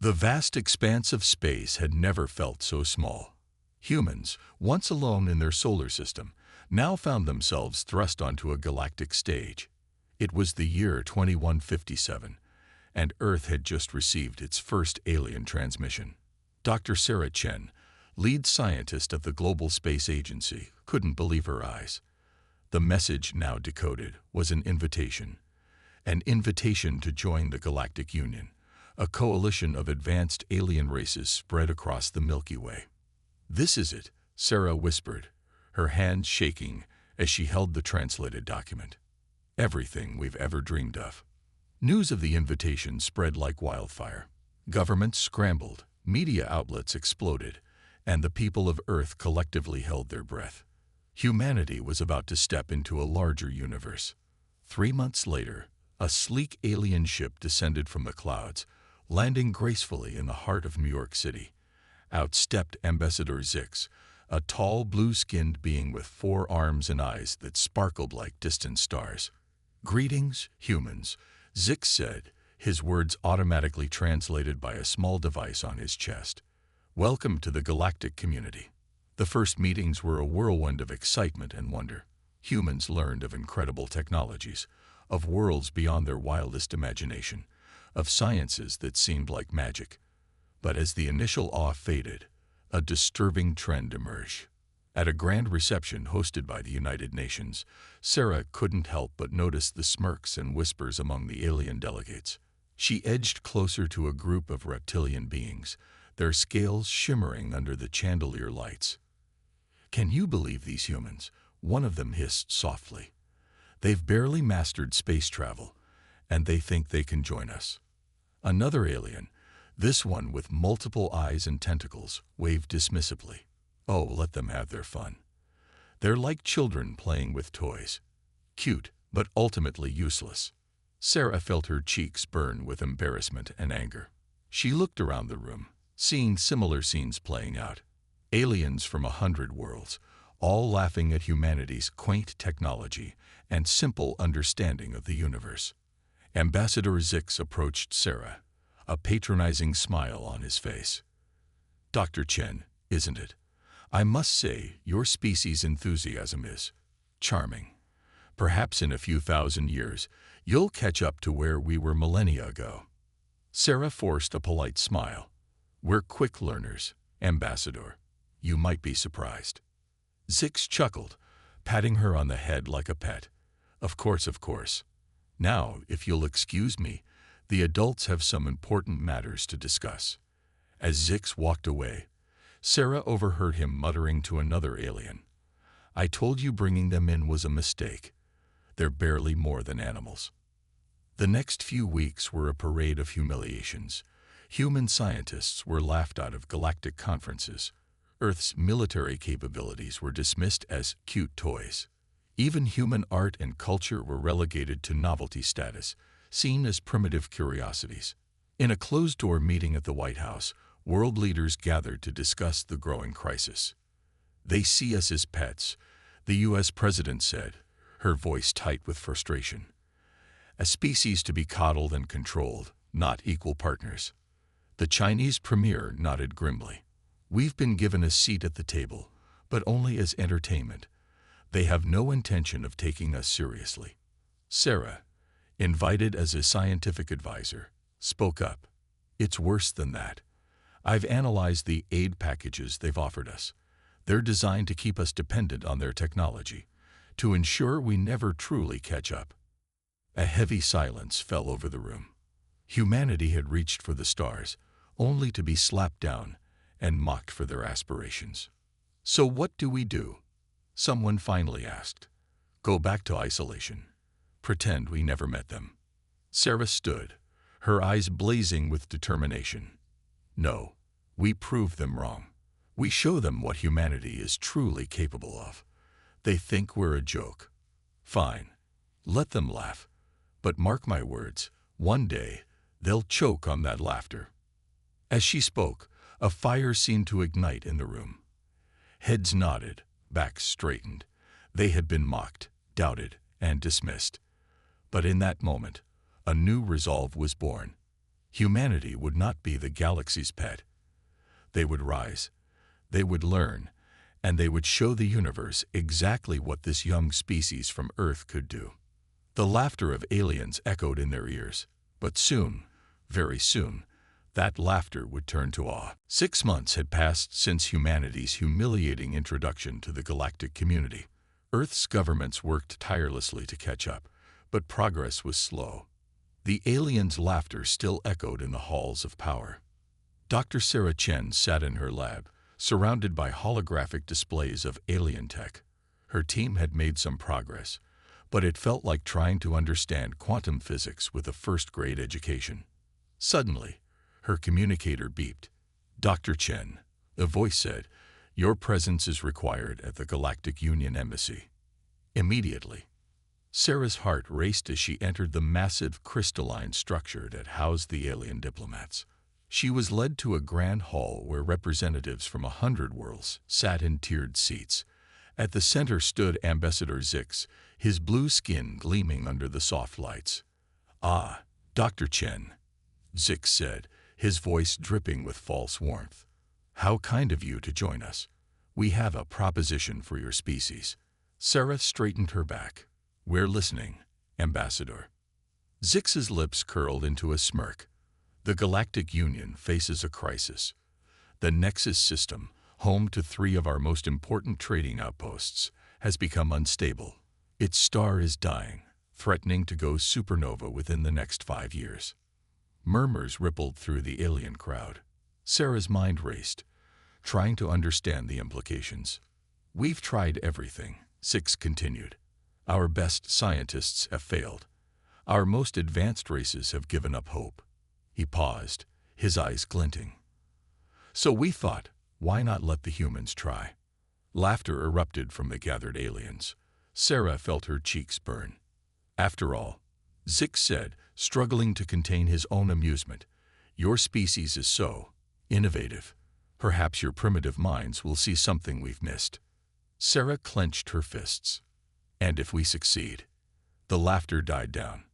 The vast expanse of space had never felt so small. Humans, once alone in their solar system, now found themselves thrust onto a galactic stage. It was the year 2157, and Earth had just received its first alien transmission. Dr. Sarah Chen, lead scientist of the Global Space Agency, couldn't believe her eyes. The message, now decoded, was an invitation to join the Galactic Union, a coalition of advanced alien races spread across the Milky Way. "This is it," Sarah whispered, her hands shaking as she held the translated document. "Everything we've ever dreamed of." News of the invitation spread like wildfire. Governments scrambled, media outlets exploded, and the people of Earth collectively held their breath. Humanity was about to step into a larger universe. 3 months later, a sleek alien ship descended from the clouds, landing gracefully in the heart of New York City. Out stepped Ambassador Zix, a tall, blue-skinned being with 4 arms and eyes that sparkled like distant stars. "Greetings, humans," Zix said, his words automatically translated by a small device on his chest. "Welcome to the galactic community." The first meetings were a whirlwind of excitement and wonder. Humans learned of incredible technologies, of worlds beyond their wildest imagination, of sciences that seemed like magic. But as the initial awe faded, a disturbing trend emerged. At a grand reception hosted by the United Nations, Sarah couldn't help but notice the smirks and whispers among the alien delegates. She edged closer to a group of reptilian beings, their scales shimmering under the chandelier lights. "Can you believe these humans?" one of them hissed softly. "They've barely mastered space travel, and they think they can join us." Another alien, this one with multiple eyes and tentacles, waved dismissively. "Oh, let them have their fun. They're like children playing with toys. Cute, but ultimately useless." Sarah felt her cheeks burn with embarrassment and anger. She looked around the room, seeing similar scenes playing out. Aliens from 100 worlds, all laughing at humanity's quaint technology and simple understanding of the universe. Ambassador Zix approached Sarah, a patronizing smile on his face. "Dr. Chen, isn't it? I must say, your species' enthusiasm is charming. Perhaps in a few thousand years, you'll catch up to where we were millennia ago." Sarah forced a polite smile. "We're quick learners, Ambassador. You might be surprised." Zix chuckled, patting her on the head like a pet. Of course, of course. Now, if you'll excuse me, the adults have some important matters to discuss." As Zix walked away, Sarah overheard him muttering to another alien. "I told you bringing them in was a mistake. They're barely more than animals." The next few weeks were a parade of humiliations. Human scientists were laughed out of galactic conferences. Earth's military capabilities were dismissed as cute toys. Even human art and culture were relegated to novelty status, seen as primitive curiosities. In a closed-door meeting at the White House, world leaders gathered to discuss the growing crisis. "They see us as pets," the U.S. president said, her voice tight with frustration. "A species to be coddled and controlled, not equal partners." The Chinese premier nodded grimly. "We've been given a seat at the table, but only as entertainment. They have no intention of taking us seriously." Sarah, invited as a scientific advisor, spoke up. "It's worse than that. I've analyzed the aid packages they've offered us. They're designed to keep us dependent on their technology, to ensure we never truly catch up." A heavy silence fell over the room. Humanity had reached for the stars, only to be slapped down and mocked for their aspirations. "So what do we do?" someone finally asked. "Go back to isolation. Pretend we never met them." Sarah stood, her eyes blazing with determination. "No, we prove them wrong. We show them what humanity is truly capable of. They think we're a joke. Fine, let them laugh. But mark my words, one day they'll choke on that laughter." As she spoke, a fire seemed to ignite in the room. Heads nodded, backs straightened. They had been mocked, doubted, and dismissed. But in that moment, a new resolve was born. Humanity would not be the galaxy's pet. They would rise, they would learn, and they would show the universe exactly what this young species from Earth could do. The laughter of aliens echoed in their ears, but soon, very soon, that laughter would turn to awe. 6 months had passed since humanity's humiliating introduction to the galactic community. Earth's governments worked tirelessly to catch up, but progress was slow. The aliens' laughter still echoed in the halls of power. Dr. Sarah Chen sat in her lab, surrounded by holographic displays of alien tech. Her team had made some progress, but it felt like trying to understand quantum physics with a first-grade education. Suddenly, her communicator beeped. "Dr. Chen," a voice said, "your presence is required at the Galactic Union Embassy." Immediately, Sarah's heart raced as she entered the massive crystalline structure that housed the alien diplomats. She was led to a grand hall where representatives from 100 worlds sat in tiered seats. At the center stood Ambassador Zix, his blue skin gleaming under the soft lights. "Ah, Dr. Chen," Zix said, his voice dripping with false warmth. "How kind of you to join us. We have a proposition for your species." Sarah straightened her back. "We're listening, Ambassador." Zix's lips curled into a smirk. The Galactic Union faces a crisis. The Nexus system, home to 3 of our most important trading outposts, has become unstable. Its star is dying, threatening to go supernova within the next 5 years. Murmurs rippled through the alien crowd. Sarah's mind raced, trying to understand the implications. "We've tried everything," Zix continued. "Our best scientists have failed. Our most advanced races have given up hope." He paused, his eyes glinting. "So we thought, why not let the humans try?" Laughter erupted from the gathered aliens. Sarah felt her cheeks burn. "After all," Zix said, struggling to contain his own amusement, "your species is so innovative. Perhaps your primitive minds will see something we've missed." Sarah clenched her fists. "And if we succeed?" The laughter died down.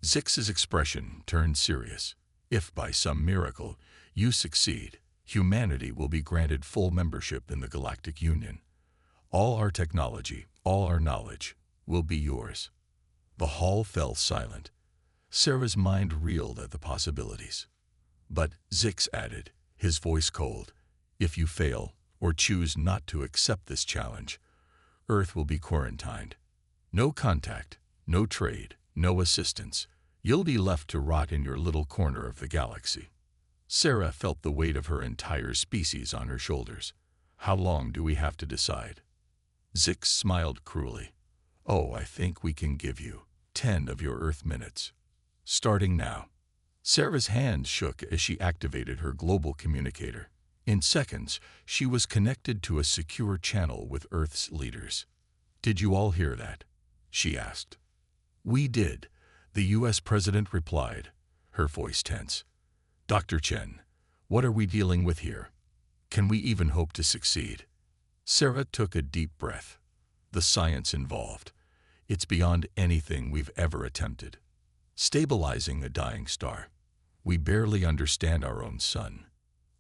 Zix's expression turned serious. "If by some miracle you succeed, humanity will be granted full membership in the Galactic Union. All our technology, all our knowledge, will be yours." The hall fell silent. Sarah's mind reeled at the possibilities. "But," Zix added, his voice cold, "if you fail or choose not to accept this challenge, Earth will be quarantined. No contact, no trade, no assistance. You'll be left to rot in your little corner of the galaxy." Sarah felt the weight of her entire species on her shoulders. "How long do we have to decide?" Zix smiled cruelly. "Oh, I think we can give you 10 of your Earth minutes. Starting now." Sarah's hands shook as she activated her global communicator. In seconds, she was connected to a secure channel with Earth's leaders. "Did you all hear that?" she asked. "We did," the U.S. President replied, her voice tense. "Dr. Chen, what are we dealing with here? Can we even hope to succeed?" Sarah took a deep breath. "The science involved. It's beyond anything we've ever attempted. Stabilizing a dying star. We barely understand our own sun.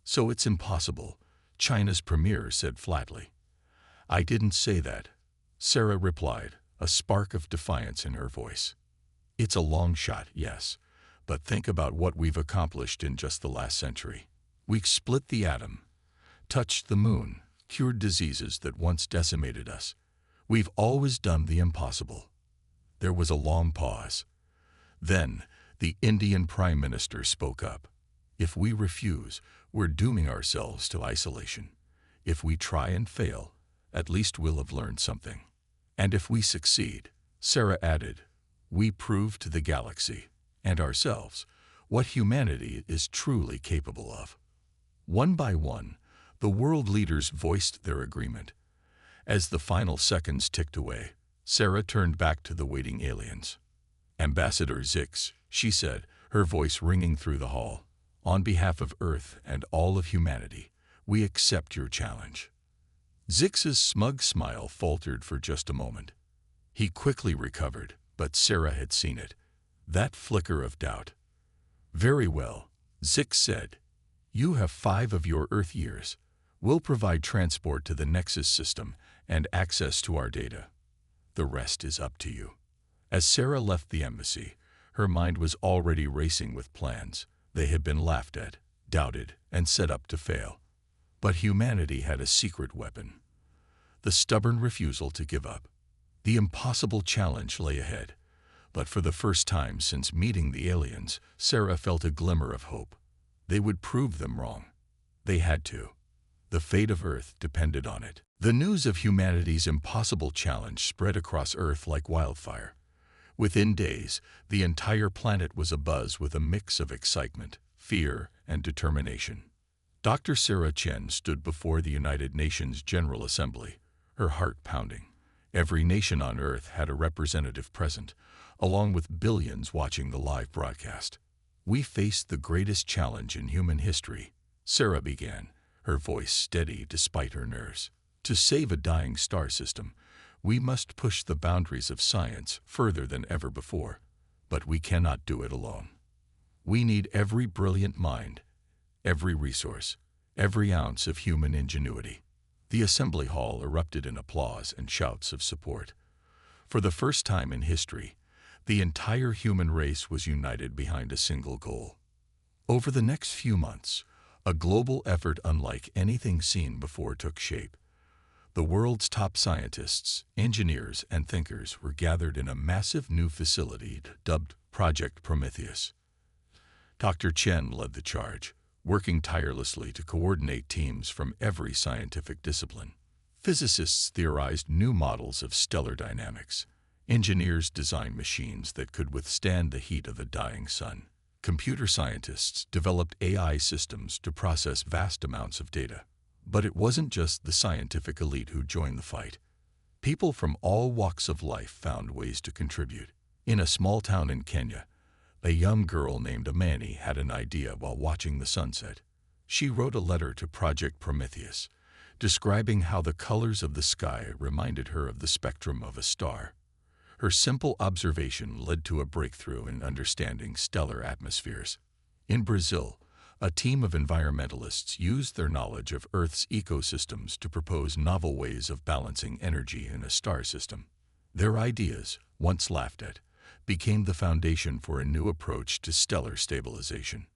So it's impossible," China's premier said flatly. "I didn't say that," Sarah replied, a spark of defiance in her voice. "It's a long shot, yes, but think about what we've accomplished in just the last century. We've split the atom, touched the moon, cured diseases that once decimated us. We've always done the impossible." There was a long pause. Then, the Indian Prime Minister spoke up. "If we refuse, we're dooming ourselves to isolation. If we try and fail, at least we'll have learned something. And if we succeed," Sarah added, "we prove to the galaxy, and ourselves, what humanity is truly capable of." One by one, the world leaders voiced their agreement. As the final seconds ticked away, Sarah turned back to the waiting aliens. "Ambassador Zix," she said, her voice ringing through the hall, "on behalf of Earth and all of humanity, we accept your challenge." Zix's smug smile faltered for just a moment. He quickly recovered, but Sarah had seen it. That flicker of doubt. "Very well, Zix said, "You have 5 of your Earth years. We'll provide transport to the Nexus system and access to our data. The rest is up to you." As Sarah left the embassy, her mind was already racing with plans. They had been laughed at, doubted, and set up to fail. But humanity had a secret weapon: the stubborn refusal to give up. The impossible challenge lay ahead. But for the first time since meeting the aliens, Sarah felt a glimmer of hope. They would prove them wrong. They had to. The fate of Earth depended on it. The news of humanity's impossible challenge spread across Earth like wildfire. Within days, the entire planet was abuzz with a mix of excitement, fear, and determination. Dr. Sarah Chen stood before the United Nations General Assembly, her heart pounding. Every nation on Earth had a representative present, along with billions watching the live broadcast. "We faced the greatest challenge in human history," Sarah began, her voice steady despite her nerves. "To save a dying star system, we must push the boundaries of science further than ever before. But we cannot do it alone. We need every brilliant mind, every resource, every ounce of human ingenuity." The assembly hall erupted in applause and shouts of support. For the first time in history, the entire human race was united behind a single goal. Over the next few months, a global effort unlike anything seen before took shape. The world's top scientists, engineers, and thinkers were gathered in a massive new facility dubbed Project Prometheus. Dr. Chen led the charge, working tirelessly to coordinate teams from every scientific discipline. Physicists theorized new models of stellar dynamics. Engineers designed machines that could withstand the heat of a dying sun. Computer scientists developed AI systems to process vast amounts of data. But it wasn't just the scientific elite who joined the fight. People from all walks of life found ways to contribute. In a small town in Kenya, a young girl named Amani had an idea while watching the sunset. She wrote a letter to Project Prometheus, describing how the colors of the sky reminded her of the spectrum of a star. Her simple observation led to a breakthrough in understanding stellar atmospheres. In Brazil, a team of environmentalists used their knowledge of Earth's ecosystems to propose novel ways of balancing energy in a star system. Their ideas, once laughed at, became the foundation for a new approach to stellar stabilization.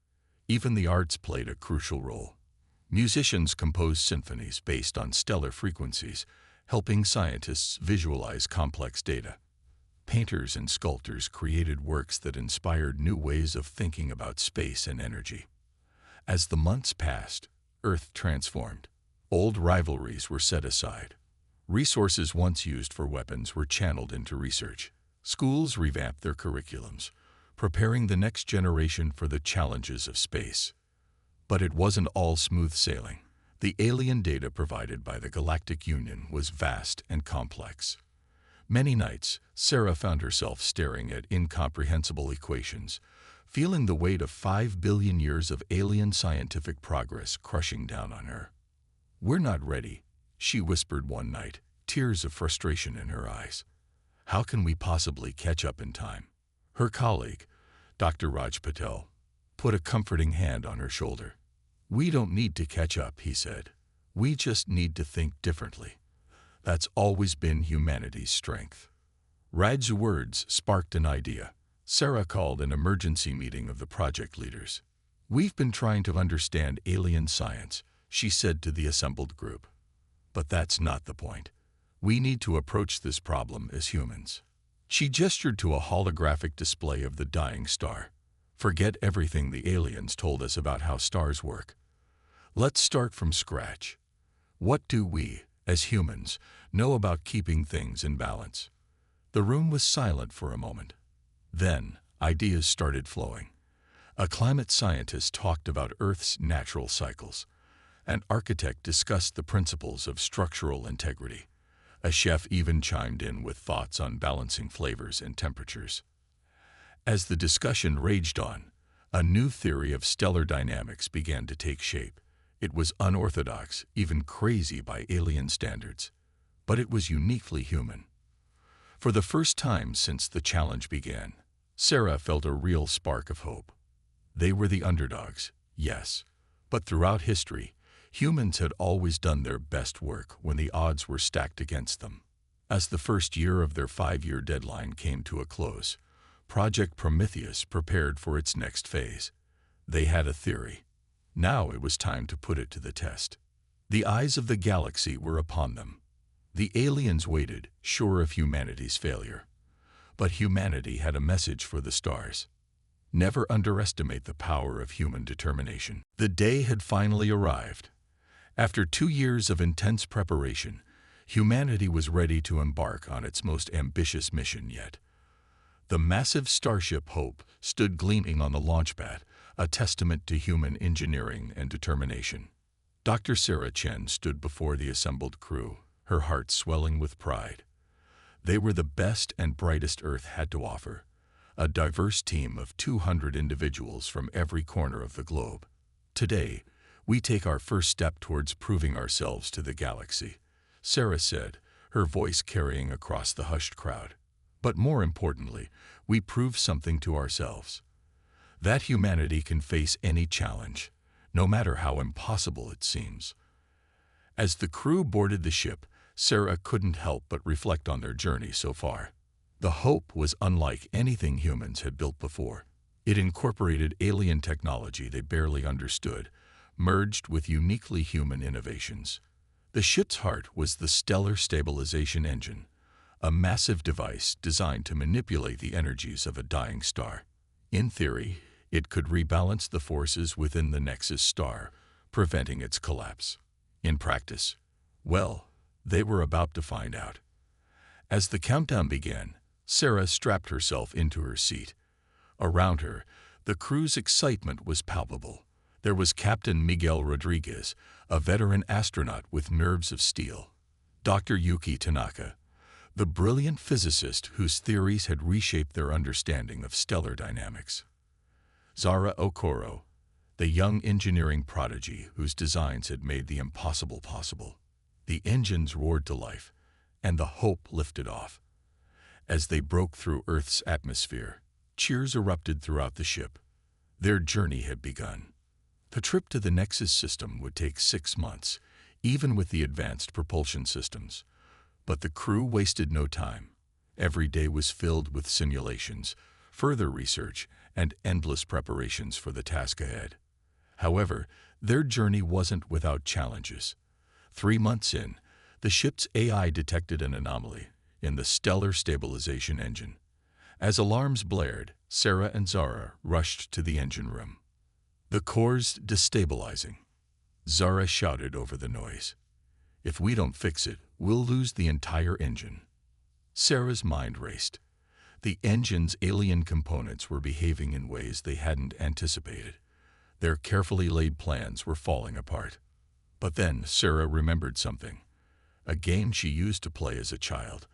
Even the arts played a crucial role. Musicians composed symphonies based on stellar frequencies, helping scientists visualize complex data. Painters and sculptors created works that inspired new ways of thinking about space and energy. As the months passed, Earth transformed. Old rivalries were set aside. Resources once used for weapons were channeled into research. Schools revamped their curriculums, preparing the next generation for the challenges of space. But it wasn't all smooth sailing. The alien data provided by the Galactic Union was vast and complex. Many nights, Sarah found herself staring at incomprehensible equations, feeling the weight of 5 billion years of alien scientific progress crushing down on her. "We're not ready," she whispered one night, tears of frustration in her eyes. "How can we possibly catch up in time?" Her colleague, Dr. Raj Patel, put a comforting hand on her shoulder. "We don't need to catch up," he said. "We just need to think differently. That's always been humanity's strength." Raj's words sparked an idea. Sarah called an emergency meeting of the project leaders. "We've been trying to understand alien science," she said to the assembled group. "But that's not the point. We need to approach this problem as humans." She gestured to a holographic display of the dying star. "Forget everything the aliens told us about how stars work. Let's start from scratch. What do we, as humans, know about keeping things in balance?" The room was silent for a moment. Then, ideas started flowing. A climate scientist talked about Earth's natural cycles. An architect discussed the principles of structural integrity. A chef even chimed in with thoughts on balancing flavors and temperatures. As the discussion raged on, a new theory of stellar dynamics began to take shape. It was unorthodox, even crazy by alien standards, but it was uniquely human. For the first time since the challenge began, Sarah felt a real spark of hope. They were the underdogs, yes, but throughout history, humans had always done their best work when the odds were stacked against them. As the first year of their 5-year deadline came to a close, Project Prometheus prepared for its next phase. They had a theory. Now it was time to put it to the test. The eyes of the galaxy were upon them. The aliens waited, sure of humanity's failure. But humanity had a message for the stars. Never underestimate the power of human determination. The day had finally arrived. After 2 years of intense preparation, humanity was ready to embark on its most ambitious mission yet. The massive starship Hope stood gleaming on the launchpad, a testament to human engineering and determination. Dr. Sarah Chen stood before the assembled crew, her heart swelling with pride. They were the best and brightest Earth had to offer, a diverse team of 200 individuals from every corner of the globe. Today, we take our first step towards proving ourselves to the galaxy, Sarah said, her voice carrying across the hushed crowd. But more importantly, we prove something to ourselves. That humanity can face any challenge, no matter how impossible it seems. As the crew boarded the ship, Sarah couldn't help but reflect on their journey so far. The Hope was unlike anything humans had built before. It incorporated alien technology they barely understood, merged with uniquely human innovations. The ship's heart was the Stellar Stabilization Engine, a massive device designed to manipulate the energies of a dying star. In theory, it could rebalance the forces within the Nexus star, preventing its collapse. In practice, well, they were about to find out. As the countdown began, Sarah strapped herself into her seat. Around her, the crew's excitement was palpable. There was Captain Miguel Rodriguez, a veteran astronaut with nerves of steel. Dr. Yuki Tanaka, the brilliant physicist whose theories had reshaped their understanding of stellar dynamics. Zara Okoro, the young engineering prodigy whose designs had made the impossible possible. The engines roared to life, and the Hope lifted off. As they broke through Earth's atmosphere, cheers erupted throughout the ship. Their journey had begun. The trip to the Nexus system would take 6 months, even with the advanced propulsion systems. But the crew wasted no time. Every day was filled with simulations, further research, and endless preparations for the task ahead. However, their journey wasn't without challenges. 3 months in, the ship's AI detected an anomaly in the Stellar Stabilization Engine. As alarms blared, Sarah and Zara rushed to the engine room. The core's destabilizing. Zara shouted over the noise. If we don't fix it, we'll lose the entire engine. Sarah's mind raced. The engine's alien components were behaving in ways they hadn't anticipated. Their carefully laid plans were falling apart. But then Sarah remembered something. A game she used to play as a child,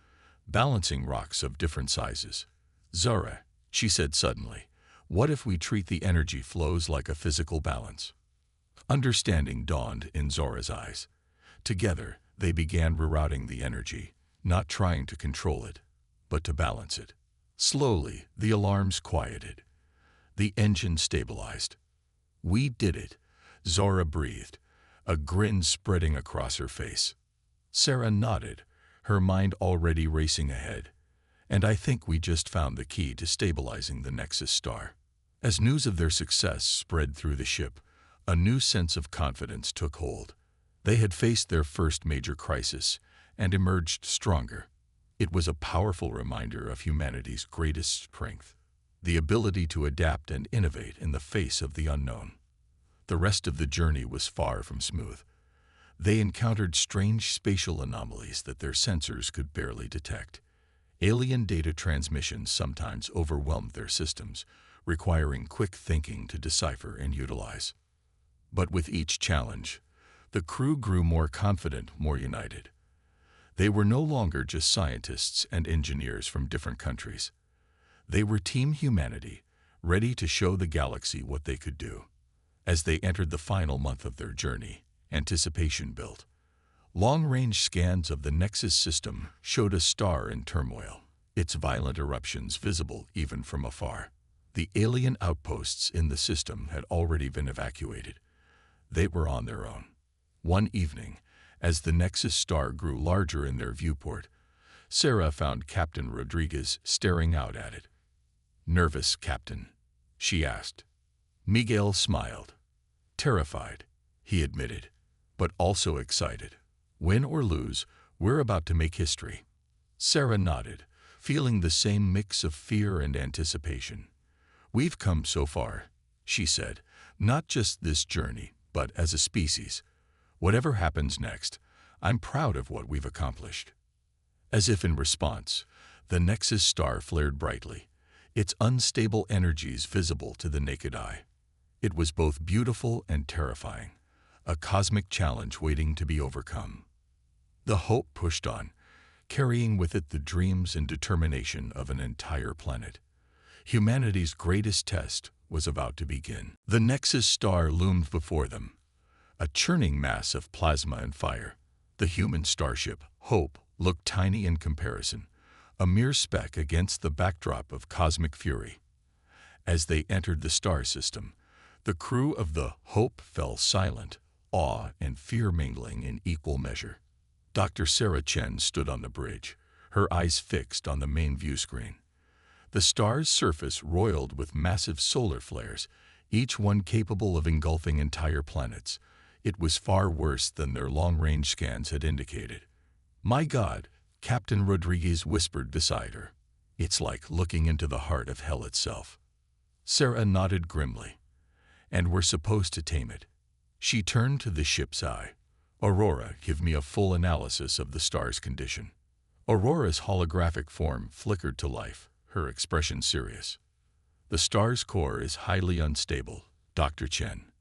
balancing rocks of different sizes. Zara, she said suddenly, what if we treat the energy flows like a physical balance? Understanding dawned in Zora's eyes. Together, they began rerouting the energy, not trying to control it, but to balance it. Slowly, the alarms quieted. The engine stabilized. We did it, Zora breathed, a grin spreading across her face. Sarah nodded, her mind already racing ahead. And I think we just found the key to stabilizing the Nexus star. As news of their success spread through the ship, a new sense of confidence took hold. They had faced their first major crisis and emerged stronger. It was a powerful reminder of humanity's greatest strength, the ability to adapt and innovate in the face of the unknown. The rest of the journey was far from smooth. They encountered strange spatial anomalies that their sensors could barely detect. Alien data transmissions sometimes overwhelmed their systems, requiring quick thinking to decipher and utilize. But with each challenge, the crew grew more confident, more united. They were no longer just scientists and engineers from different countries. They were Team Humanity, ready to show the galaxy what they could do. As they entered the final month of their journey, anticipation built. Long-range scans of the Nexus system showed a star in turmoil, its violent eruptions visible even from afar. The alien outposts in the system had already been evacuated. They were on their own. One evening, as the Nexus star grew larger in their viewport, Sarah found Captain Rodriguez staring out at it. "Nervous, Captain?" she asked. Miguel smiled. "Terrified," he admitted, "but also excited. Win or lose, we're about to make history." Sarah nodded, feeling the same mix of fear and anticipation. "We've come so far," she said, "not just this journey, but as a species. Whatever happens next, I'm proud of what we've accomplished." As if in response, the Nexus star flared brightly, its unstable energies visible to the naked eye. It was both beautiful and terrifying, a cosmic challenge waiting to be overcome. The Hope pushed on, carrying with it the dreams and determination of an entire planet. Humanity's greatest test was about to begin. The Nexus star loomed before them, a churning mass of plasma and fire. The human starship, Hope, looked tiny in comparison, a mere speck against the backdrop of cosmic fury. As they entered the star system, the crew of the Hope fell silent, awe and fear mingling in equal measure. Dr. Sarah Chen stood on the bridge, her eyes fixed on the main view screen. The star's surface roiled with massive solar flares, each one capable of engulfing entire planets. It was far worse than their long-range scans had indicated. "My God," Captain Rodriguez whispered beside her. "It's like looking into the heart of hell itself." Sarah nodded grimly. "And we're supposed to tame it." She turned to the ship's eye. "Aurora, give me a full analysis of the star's condition." Aurora's holographic form flickered to life, her expression serious. "The star's core is highly unstable, Dr. Chen.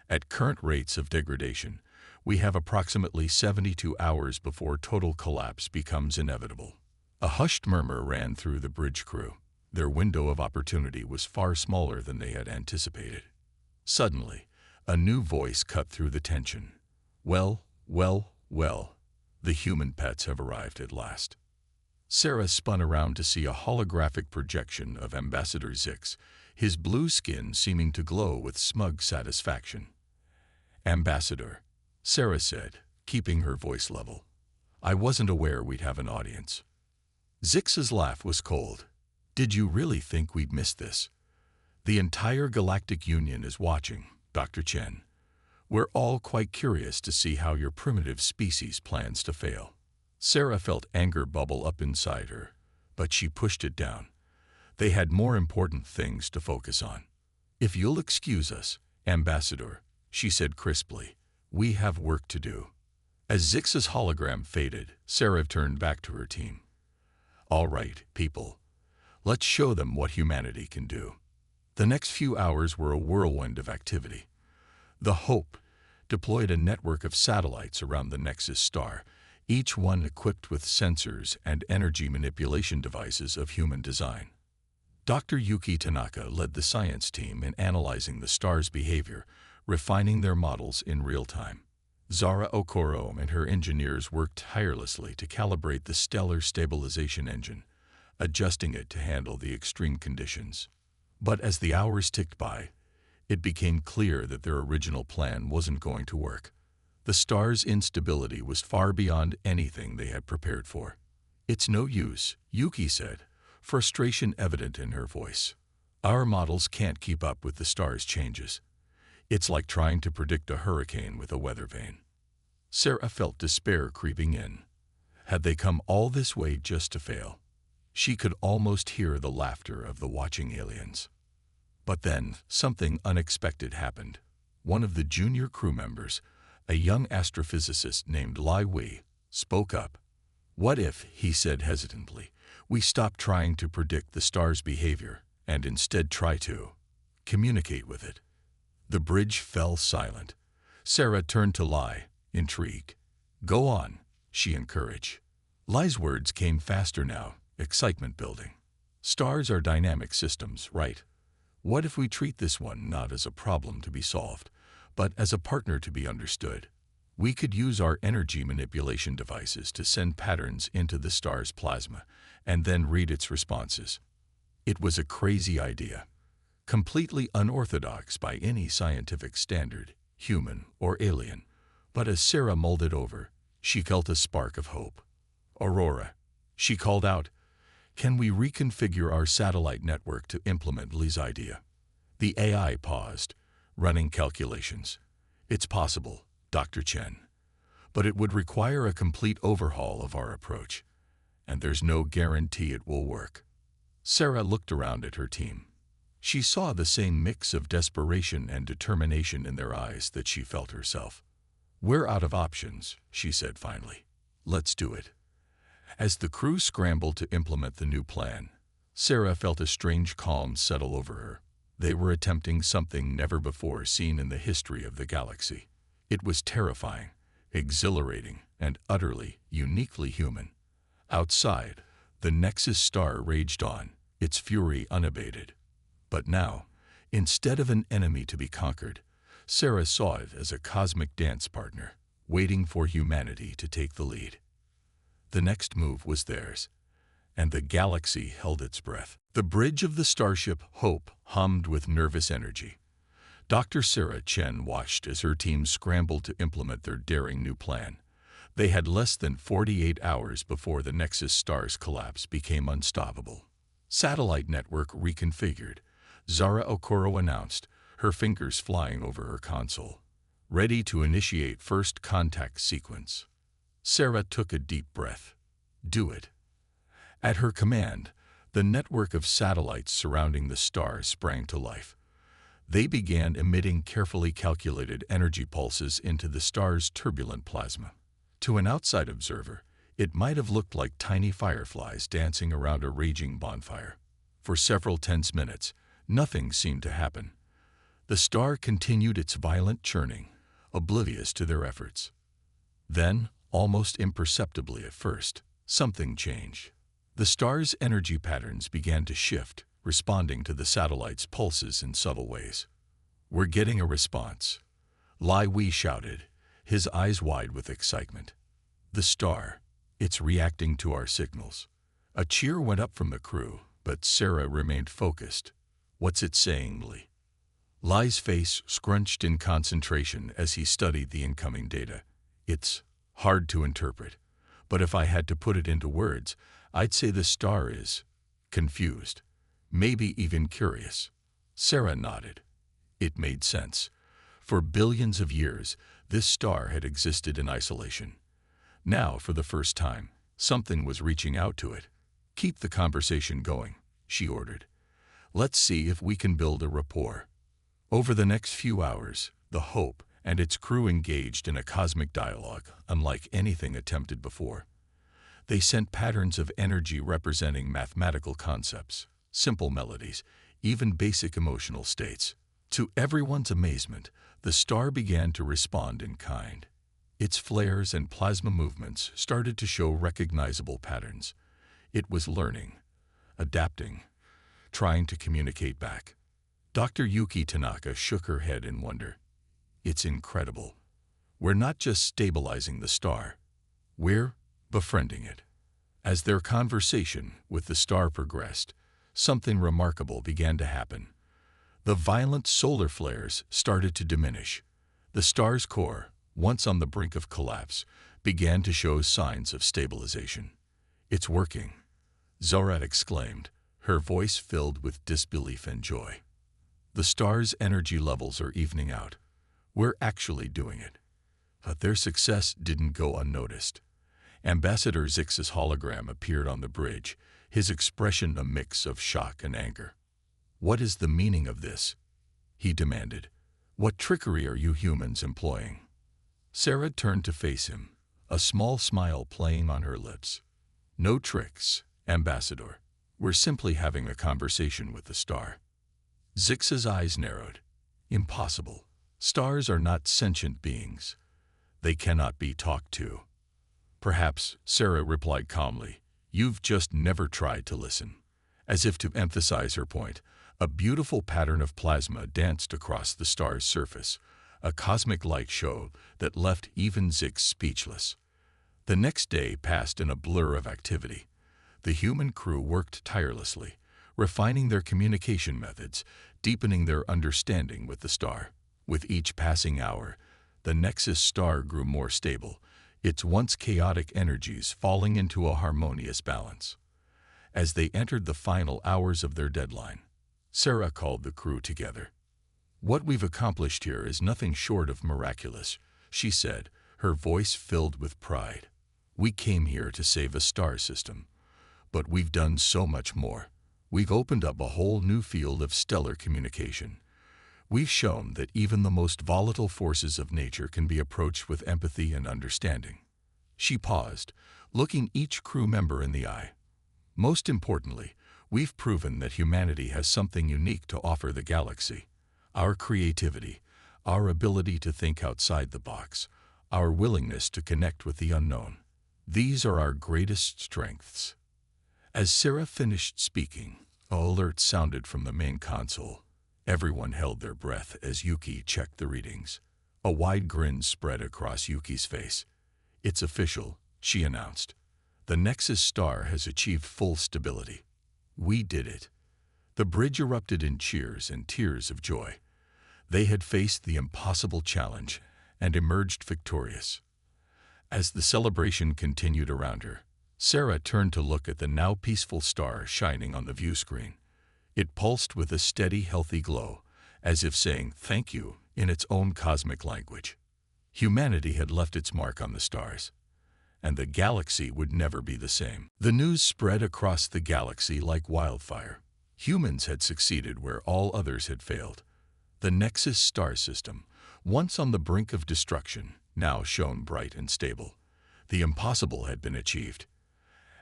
At current rates of degradation, we have approximately 72 hours before total collapse becomes inevitable." A hushed murmur ran through the bridge crew. Their window of opportunity was far smaller than they had anticipated. Suddenly, a new voice cut through the tension. Well, the human pets have arrived at last." Sarah spun around to see a holographic projection of Ambassador Zix, his blue skin seeming to glow with smug satisfaction. "Ambassador," Sarah said, keeping her voice level, "I wasn't aware we'd have an audience." Zix's laugh was cold. "Did you really think we'd miss this? The entire Galactic Union is watching, Dr. Chen. We're all quite curious to see how your primitive species plans to fail." Sarah felt anger bubble up inside her, but she pushed it down. They had more important things to focus on. "If you'll excuse us, Ambassador," she said crisply, "we have work to do." As Zix's hologram faded, Sarah turned back to her team. "All right, people. Let's show them what humanity can do." The next few hours were a whirlwind of activity. The Hope deployed a network of satellites around the Nexus star, each one equipped with sensors and energy manipulation devices of human design. Dr. Yuki Tanaka led the science team in analyzing the star's behavior, refining their models in real time. Zara Okoro and her engineers worked tirelessly to calibrate the stellar stabilization engine, adjusting it to handle the extreme conditions. But as the hours ticked by, it became clear that their original plan wasn't going to work. The star's instability was far beyond anything they had prepared for. "It's no use," Yuki said, frustration evident in her voice. "Our models can't keep up with the star's changes. It's like trying to predict a hurricane with a weather vane." Sarah felt despair creeping in. Had they come all this way just to fail? She could almost hear the laughter of the watching aliens. But then, something unexpected happened. One of the junior crew members, a young astrophysicist named Lai Wei, spoke up. "What if," he said hesitantly, "we stop trying to predict the star's behavior and instead try to communicate with it?" The bridge fell silent. Sarah turned to Lai, intrigued. "Go on," she encouraged. Lai's words came faster now, excitement building. "Stars are dynamic systems, right? What if we treat this one not as a problem to be solved, but as a partner to be understood? We could use our energy manipulation devices to send patterns into the star's plasma and then read its responses." It was a crazy idea, completely unorthodox by any scientific standard, human or alien. But as Sarah mulled it over, she felt a spark of hope. "Aurora," she called out, "can we reconfigure our satellite network to implement Lee's idea?" The AI paused, running calculations. "It's possible, Dr. Chen, but it would require a complete overhaul of our approach, and there's no guarantee it will work." Sarah looked around at her team. She saw the same mix of desperation and determination in their eyes that she felt herself. "We're out of options," she said finally. "Let's do it." As the crew scrambled to implement the new plan, Sarah felt a strange calm settle over her. They were attempting something never before seen in the history of the galaxy. It was terrifying, exhilarating, and utterly, uniquely human. Outside, the Nexus star raged on, its fury unabated. But now, instead of an enemy to be conquered, Sarah saw it as a cosmic dance partner, waiting for humanity to take the lead. The next move was theirs, and the galaxy held its breath. The bridge of the starship Hope hummed with nervous energy. Dr. Sarah Chen watched as her team scrambled to implement their daring new plan. They had less than 48 hours before the Nexus star's collapse became unstoppable. "Satellite network reconfigured," Zara Okoro announced, her fingers flying over her console. "Ready to initiate first contact sequence." Sarah took a deep breath. "Do it." At her command, the network of satellites surrounding the star sprang to life. They began emitting carefully calculated energy pulses into the star's turbulent plasma. To an outside observer, it might have looked like tiny fireflies dancing around a raging bonfire. For several tense minutes, nothing seemed to happen. The star continued its violent churning, oblivious to their efforts. Then, almost imperceptibly at first, something changed. The star's energy patterns began to shift, responding to the satellite's pulses in subtle ways. "We're getting a response," Lai Wei shouted, his eyes wide with excitement. "The star, it's reacting to our signals." A cheer went up from the crew, but Sarah remained focused. "What's it saying, Li?" Lai's face scrunched in concentration as he studied the incoming data. "It's hard to interpret, but if I had to put it into words, I'd say the star is confused, maybe even curious." Sarah nodded. It made sense. For billions of years, this star had existed in isolation. Now, for the first time, something was reaching out to it. "Keep the conversation going," she ordered. "Let's see if we can build a rapport." Over the next few hours, the Hope and its crew engaged in a cosmic dialogue unlike anything attempted before. They sent patterns of energy representing mathematical concepts, simple melodies, even basic emotional states. To everyone's amazement, the star began to respond in kind. Its flares and plasma movements started to show recognizable patterns. It was learning, adapting, trying to communicate back. Dr. Yuki Tanaka shook her head in wonder. "It's incredible. We're not just stabilizing the star. We're befriending it." As their conversation with the star progressed, something remarkable began to happen. The violent solar flares started to diminish. The star's core, once on the brink of collapse, began to show signs of stabilization. "It's working," Zorat exclaimed, her voice filled with disbelief and joy. "The star's energy levels are evening out. We're actually doing it." But their success didn't go unnoticed. Ambassador Zix's hologram appeared on the bridge, his expression a mix of shock and anger. "What is the meaning of this?" he demanded. "What trickery are you humans employing?" Sarah turned to face him, a small smile playing on her lips. "No tricks, Ambassador. We're simply having a conversation with the star." Zix's eyes narrowed. "Impossible. Stars are not sentient beings. They cannot be talked to." "Perhaps," Sarah replied calmly, "you've just never tried to listen." As if to emphasize her point, a beautiful pattern of plasma danced across the star's surface, a cosmic light show that left even Zix speechless. The next day passed in a blur of activity. The human crew worked tirelessly, refining their communication methods, deepening their understanding with the star. With each passing hour, the Nexus star grew more stable, its once chaotic energies falling into a harmonious balance. As they entered the final hours of their deadline, Sarah called the crew together. "What we've accomplished here is nothing short of miraculous," she said, her voice filled with pride. "We came here to save a star system, but we've done so much more. We've opened up a whole new field of stellar communication. We've shown that even the most volatile forces of nature can be approached with empathy and understanding." She paused, looking each crew member in the eye. "Most importantly, we've proven that humanity has something unique to offer the galaxy. Our creativity, our ability to think outside the box, our willingness to connect with the unknown. These are our greatest strengths." As Sarah finished speaking, an alert sounded from the main console. Everyone held their breath as Yuki checked the readings. A wide grin spread across Yuki's face. "It's official," she announced. "The Nexus star has achieved full stability. We did it." The bridge erupted in cheers and tears of joy. They had faced the impossible challenge and emerged victorious. As the celebration continued around her, Sarah turned to look at the now peaceful star shining on the view screen. It pulsed with a steady, healthy glow, as if saying thank you in its own cosmic language. Humanity had left its mark on the stars, and the galaxy would never be the same. The news spread across the galaxy like wildfire. Humans had succeeded where all others had failed. The Nexus star system, once on the brink of destruction, now shone bright and stable. The impossible had been achieved.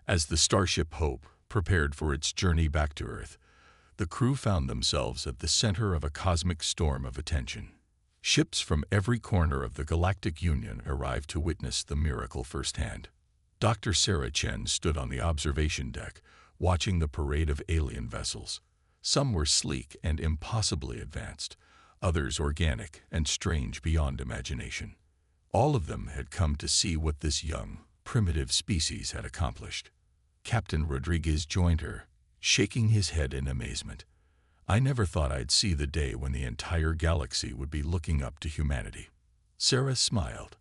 As the starship Hope prepared for its journey back to Earth, the crew found themselves at the center of a cosmic storm of attention. Ships from every corner of the Galactic Union arrived to witness the miracle firsthand. Dr. Sarah Chen stood on the observation deck, watching the parade of alien vessels. Some were sleek and impossibly advanced, others organic and strange beyond imagination. All of them had come to see what this young, primitive species had accomplished. Captain Rodriguez joined her, shaking his head in amazement. "I never thought I'd see the day when the entire galaxy would be looking up to humanity." Sarah smiled.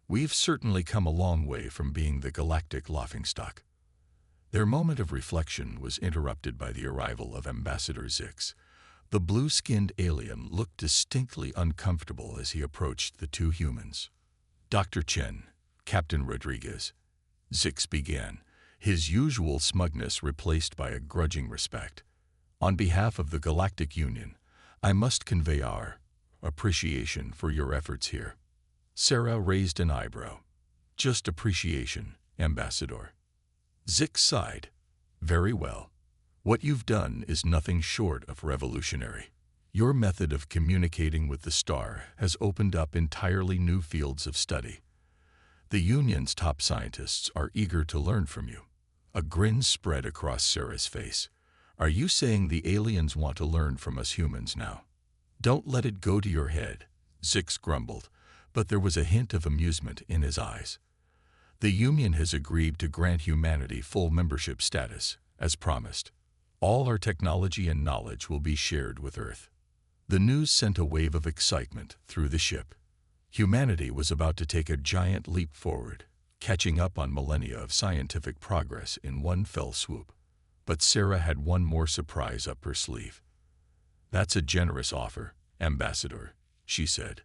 "We've certainly come a long way from being the galactic laughingstock." Their moment of reflection was interrupted by the arrival of Ambassador Zix. The blue-skinned alien looked distinctly uncomfortable as he approached the two humans. "Dr. Chen, Captain Rodriguez," Zix began, his usual smugness replaced by a grudging respect. "On behalf of the Galactic Union, I must convey our appreciation for your efforts here." Sarah raised an eyebrow. "Just appreciation, Ambassador." Zix sighed. "Very well. What you've done is nothing short of revolutionary. Your method of communicating with the star has opened up entirely new fields of study. The Union's top scientists are eager to learn from you." A grin spread across Sarah's face. "Are you saying the aliens want to learn from us humans now?" "Don't let it go to your head," Zix grumbled, but there was a hint of amusement in his eyes. "The Union has agreed to grant humanity full membership status, as promised. All our technology and knowledge will be shared with Earth." The news sent a wave of excitement through the ship. Humanity was about to take a giant leap forward, catching up on millennia of scientific progress in one fell swoop. But Sarah had one more surprise up her sleeve. "That's a generous offer, Ambassador," she said.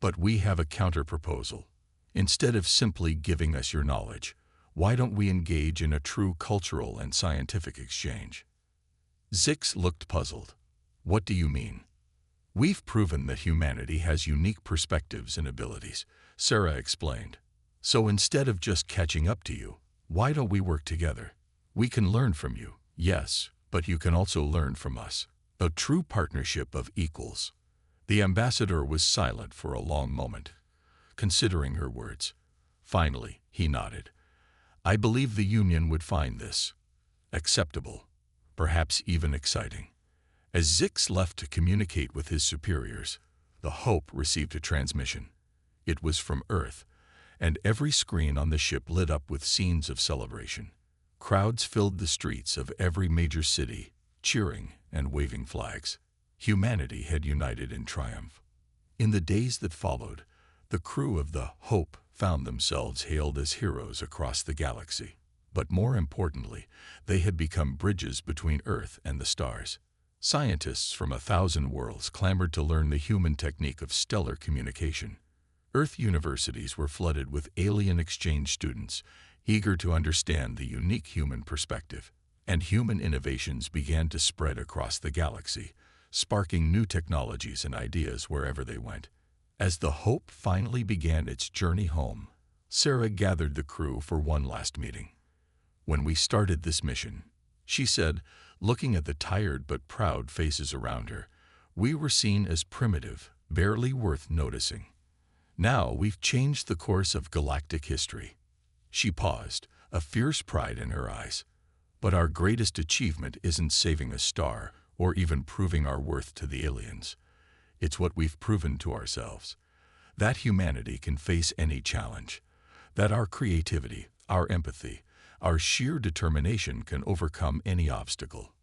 "But we have a counter-proposal. Instead of simply giving us your knowledge, why don't we engage in a true cultural and scientific exchange?" Zix looked puzzled. "What do you mean?" "We've proven that humanity has unique perspectives and abilities," Sarah explained. "So instead of just catching up to you, why don't we work together? We can learn from you, yes, but you can also learn from us. A true partnership of equals." The ambassador was silent for a long moment, considering her words. Finally, he nodded. "I believe the Union would find this acceptable, perhaps even exciting." As Zix left to communicate with his superiors, the Hope received a transmission. It was from Earth, and every screen on the ship lit up with scenes of celebration. Crowds filled the streets of every major city, cheering and waving flags. Humanity had united in triumph. In the days that followed, the crew of the Hope found themselves hailed as heroes across the galaxy. But more importantly, they had become bridges between Earth and the stars. Scientists from 1,000 worlds clamored to learn the human technique of stellar communication. Earth universities were flooded with alien exchange students, eager to understand the unique human perspective. And human innovations began to spread across the galaxy, sparking new technologies and ideas wherever they went. As the Hope finally began its journey home, Sarah gathered the crew for one last meeting. "When we started this mission," she said, looking at the tired but proud faces around her, "we were seen as primitive, barely worth noticing. Now we've changed the course of galactic history." She paused, a fierce pride in her eyes. "But our greatest achievement isn't saving a star or even proving our worth to the aliens. It's what we've proven to ourselves. That humanity can face any challenge. That our creativity, our empathy, our sheer determination can overcome any obstacle.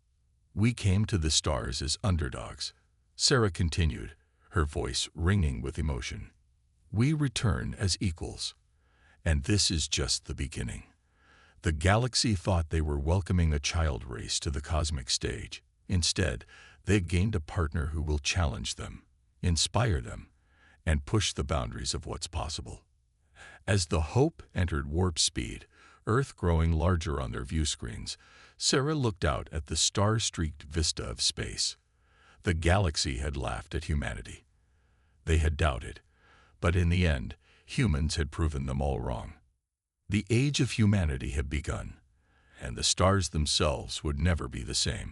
We came to the stars as underdogs," Sarah continued, her voice ringing with emotion. "We return as equals. And this is just the beginning." The galaxy thought they were welcoming a child race to the cosmic stage. Instead, they gained a partner who will challenge them, inspire them, and push the boundaries of what's possible. As the Hope entered warp speed, Earth growing larger on their view screens, Sarah looked out at the star-streaked vista of space. The galaxy had laughed at humanity. They had doubted, but in the end, humans had proven them all wrong. The age of humanity had begun, and the stars themselves would never be the same.